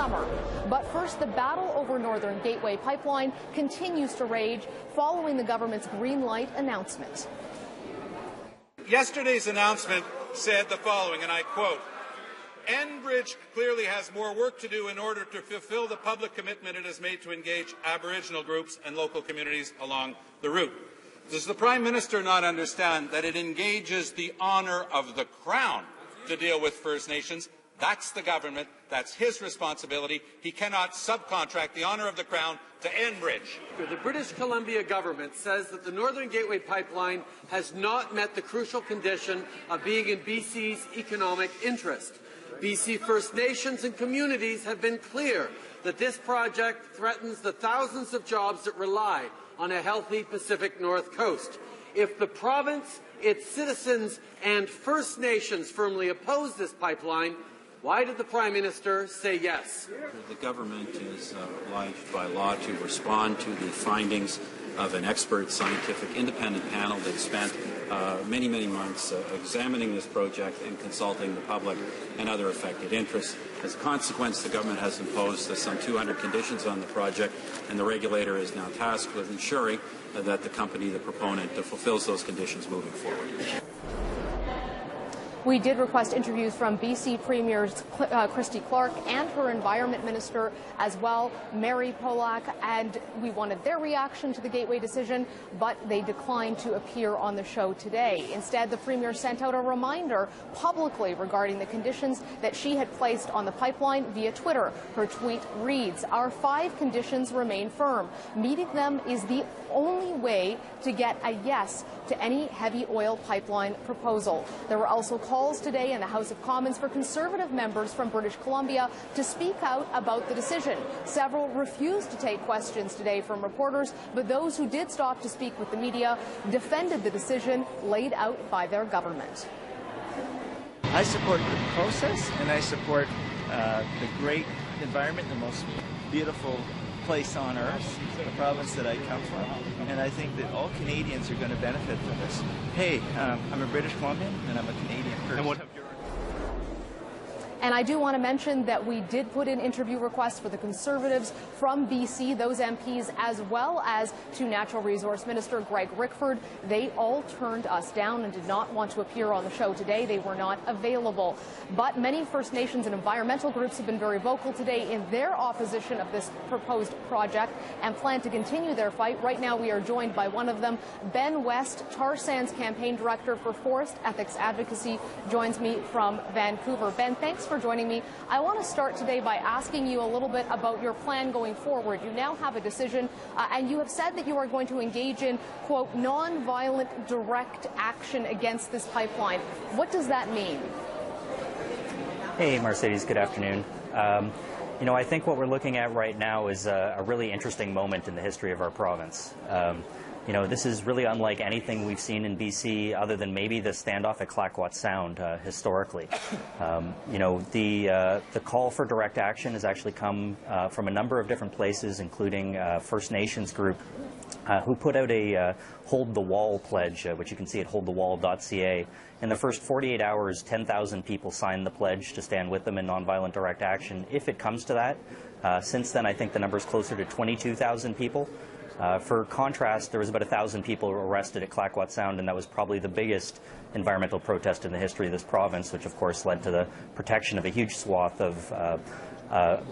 summer. But first, the battle over Northern Gateway Pipeline continues to rage following the government's green light announcement. Yesterday's announcement said the following, and I quote, "Enbridge clearly has more work to do in order to fulfill the public commitment it has made to engage Aboriginal groups and local communities along the route." Does the Prime Minister not understand that it engages the honour of the Crown to deal with First Nations? That's the government. That's his responsibility. He cannot subcontract the honour of the Crown to Enbridge. The British Columbia government says that the Northern Gateway Pipeline has not met the crucial condition of being in BC's economic interest. BC First Nations and communities have been clear that this project threatens the thousands of jobs that rely on a healthy Pacific North coast. If the province, its citizens and First Nations firmly oppose this pipeline, why did the Prime Minister say yes? The government is obliged by law to respond to the findings of an expert scientific independent panel that spent many months examining this project and consulting the public and other affected interests. As a consequence, the government has imposed some 200 conditions on the project, and the regulator is now tasked with ensuring that the company, the proponent, fulfills those conditions moving forward. We did request interviews from BC Premiers Christy Clark and her Environment Minister as well, Mary Polak, and we wanted their reaction to the Gateway decision, but they declined to appear on the show today. Instead, the Premier sent out a reminder publicly regarding the conditions that she had placed on the pipeline via Twitter. Her tweet reads, "Our 5 conditions remain firm. Meeting them is the only way to get a yes to any heavy oil pipeline proposal." There were also calls today in the House of Commons for Conservative members from British Columbia to speak out about the decision. Several refused to take questions today from reporters, but those who did stop to speak with the media defended the decision laid out by their government. I support the process, and I support the great environment, the most beautiful place on earth, the province that I come from, and I think that all Canadians are going to benefit from this. Hey, I'm a British Columbian and I'm a Canadian person. And I do want to mention that we did put in interview requests for the Conservatives from BC, those MPs, as well as to Natural Resource Minister Greg Rickford. They all turned us down and did not want to appear on the show today. They were not available. But many First Nations and environmental groups have been very vocal today in their opposition of this proposed project and plan to continue their fight. Right now we are joined by one of them. Ben West, Tar Sands Campaign Director for Forest Ethics Advocacy, joins me from Vancouver. Ben, thanks for joining me. I want to start today by asking you a little bit about your plan going forward. You now have a decision, and you have said that you are going to engage in, quote, non-violent direct action against this pipeline. What does that mean? Hey, Mercedes, good afternoon. You know, I think what we're looking at right now is a really interesting moment in the history of our province. You know, this is really unlike anything we've seen in BC other than maybe the standoff at Clayoquot Sound historically. You know, the call for direct action has actually come from a number of different places, including First Nations group who put out a Hold the Wall pledge, which you can see at holdthewall.ca. In the first 48 hours, 10,000 people signed the pledge to stand with them in nonviolent direct action, if it comes to that. Since then, I think the number is closer to 22,000 people. For contrast, there was about 1,000 people arrested at Clayoquot Sound, and that was probably the biggest environmental protest in the history of this province, which of course led to the protection of a huge swath of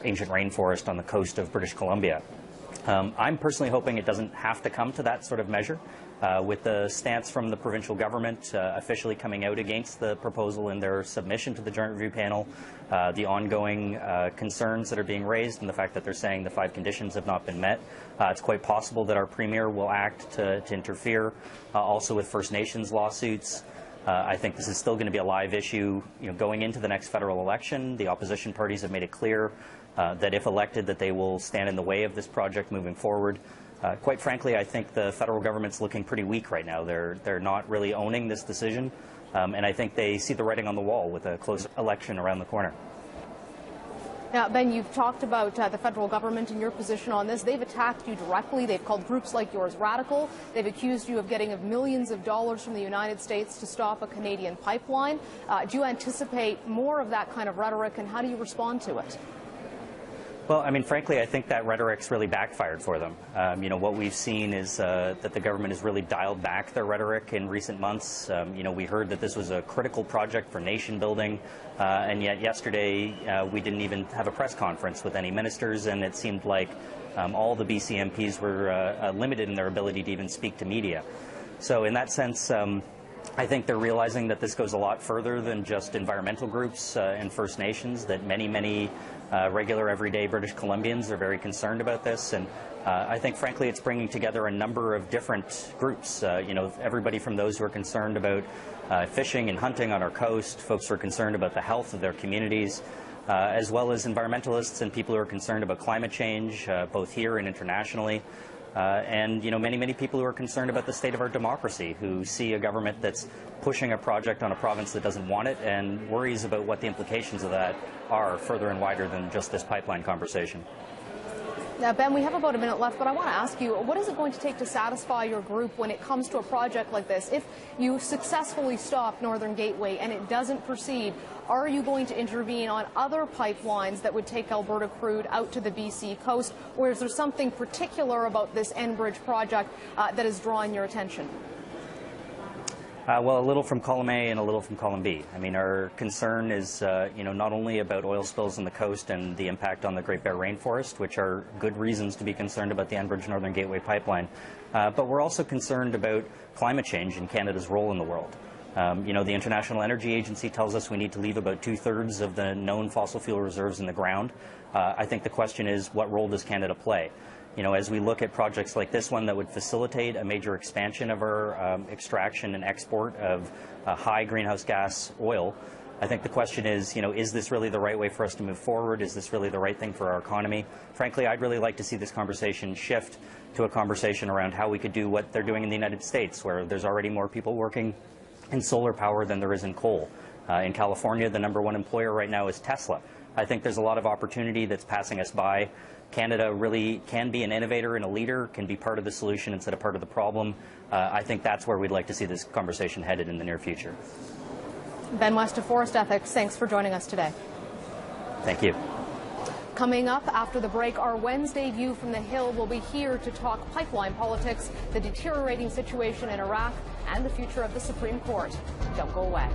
ancient rainforest on the coast of British Columbia. I'm personally hoping it doesn't have to come to that sort of measure. With the stance from the provincial government officially coming out against the proposal in their submission to the Joint Review Panel, the ongoing concerns that are being raised and the fact that they're saying the 5 conditions have not been met, it's quite possible that our Premier will act to interfere also with First Nations lawsuits. I think this is still going to be a live issue, you know, going into the next federal election. The opposition parties have made it clear that if elected that they will stand in the way of this project moving forward. Quite frankly, I think the federal government's looking pretty weak right now. They're not really owning this decision, and I think they see the writing on the wall with a close election around the corner. Now, Ben, you've talked about the federal government and your position on this. They've attacked you directly. They've called groups like yours radical. They've accused you of getting millions of dollars from the United States to stop a Canadian pipeline. Do you anticipate more of that kind of rhetoric, and how do you respond to it? Well, I mean, frankly, I think that rhetoric's really backfired for them. You know, what we've seen is that the government has really dialed back their rhetoric in recent months. You know, we heard that this was a critical project for nation building, and yet yesterday we didn't even have a press conference with any ministers, and it seemed like all the BC MPs were limited in their ability to even speak to media. So in that sense, I think they're realizing that this goes a lot further than just environmental groups and First Nations, that many regular, everyday British Columbians are very concerned about this. And I think, frankly, it's bringing together a number of different groups. You know, everybody from those who are concerned about fishing and hunting on our coast, folks who are concerned about the health of their communities, as well as environmentalists and people who are concerned about climate change, both here and internationally. And, you know, many people who are concerned about the state of our democracy, who see a government that's pushing a project on a province that doesn't want it and worries about what the implications of that are further and wider than just this pipeline conversation. Now, Ben, we have about a minute left, but I want to ask you, what is it going to take to satisfy your group when it comes to a project like this? If you successfully stop Northern Gateway and it doesn't proceed, are you going to intervene on other pipelines that would take Alberta crude out to the BC coast, or is there something particular about this Enbridge project that is drawing your attention? Well, a little from column A and a little from column B. I mean, our concern is, you know, not only about oil spills on the coast and the impact on the Great Bear Rainforest, which are good reasons to be concerned about the Enbridge Northern Gateway pipeline, but we're also concerned about climate change and Canada's role in the world. You know, the International Energy Agency tells us we need to leave about 2/3 of the known fossil fuel reserves in the ground. I think the question is, what role does Canada play? You know, as we look at projects like this one that would facilitate a major expansion of our extraction and export of high greenhouse gas oil, I think the question is, you know, is this really the right way for us to move forward? Is this really the right thing for our economy? Frankly, I'd really like to see this conversation shift to a conversation around how we could do what they're doing in the United States, where there's already more people working in solar power than there is in coal. In California, the #1 employer right now is Tesla. I think there's a lot of opportunity that's passing us by. Canada really can be an innovator and a leader, can be part of the solution instead of part of the problem. I think that's where we'd like to see this conversation headed in the near future. Ben West of Forest Ethics, thanks for joining us today. Thank you. Coming up after the break, our Wednesday View from the Hill will be here to talk pipeline politics, the deteriorating situation in Iraq, and the future of the Supreme Court. Don't go away.